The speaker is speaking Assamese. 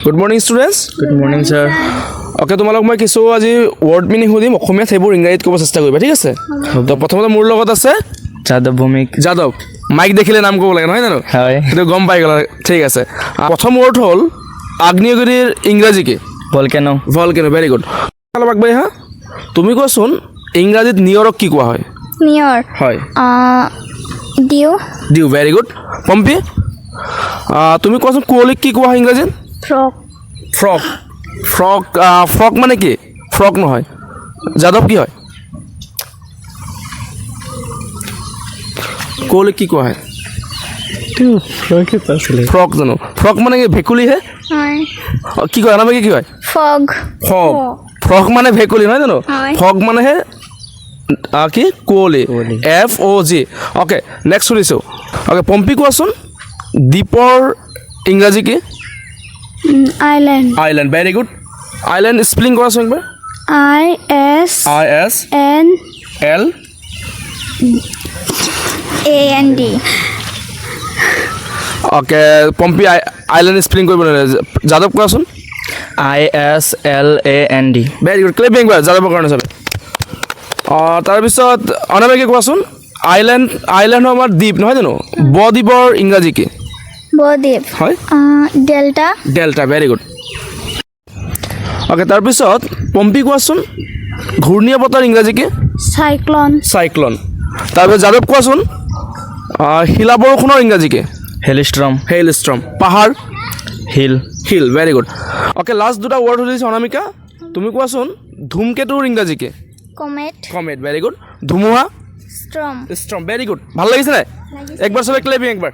Good morning, students. Good morning, sir. Okay, তোমালোক মই কিছু আজি ওয়ার্ড মিনিং সুধিম অসমীয়াত সেইবোৰ ইংৰাজীত ক'ব চেষ্টা কৰিবা ঠিক আছে তো প্ৰথমতে মোৰ লগত আছে যাদৱ ভৌমিক। যাদৱ মাইক দেখিলে নাম ক'ব লাগে নহয় জানো হয়। সেইটো গম পাই গ'লা ঠিক আছে প্ৰথম ৱৰ্ড হ'ল আগ্নেয়গিৰিৰ ইংৰাজী কি ভলকেনো। ভলকেনো ভেৰি গুড অলপ আগবাঢ়ি হা তুমি কোৱাচোন ইংৰাজীত নিয়ৰক কি কোৱা হয় Near. হয় Dew. ডিউ ভেৰি গুড পম্পী তুমি কোৱাচোন কুঁৱলীক কি কোৱা হয় ইংৰাজীত Frog. ফ্ৰক ফ্ৰক ফ্ৰক মানে কি ফ্ৰক নহয় যাদৱ কি হয় কুঁৱলীক কি কোৱা হয় ফ্ৰক জানো ফ্ৰক মানে কি ভেকুলীহে Hi. কি কয় নামে কি হয় Fog. ফ্ৰক ফ্ৰক মানে ভেকুলী নহয় জানো হয়। ফ্ৰক মানেহে কি কুঁৱলী কুঁৱলী। FOG অ'কে নেক্সট সুধিছোঁ অ'কে পম্পী কোৱাচোন দ্বীপৰ ইংৰাজী কি Island. Island very good island spelling কৰাচোন একবাৰ ISNAND. ISL okay Pompi island spelling কৰিব নালাগে যাদৱ কোৱাচোন ISLAND। ভেৰি গুড ক্লিপিং কৰা যাদৱৰ কাৰণে চবে তাৰপিছত অনামিকা কোৱাচোন আইলেণ্ড আমাৰ দ্বীপ নহয় জানো বদ্বীপৰ ইংৰাজী কি Bodip. হয় Delta. Delta very good okay তাৰপিছত পম্পী কোৱাচোন ঘূৰ্ণীয় বতাহৰ ইংৰাজী কি Cyclone. চাইক্লন তাৰপিছত যাদৱ কোৱাচোন শিলা বৰষুণৰ ইংৰাজী কি হেলষ্ট্ৰম। হেইল ষ্ট্ৰম পাহাৰ hill. Hill very good okay last দুটা ৱৰ্ড সুধিছোঁ অনামিকা তুমি কোৱাচোন ধূমকেতুৰ ইংৰাজী কি Comet. কমেট ভেৰি গুড ধুমুহা Storm. ষ্ট্ৰম ভেৰি গুড ভাল লাগিছে নাই একবাৰ চবে ক্লেপিং একবাৰ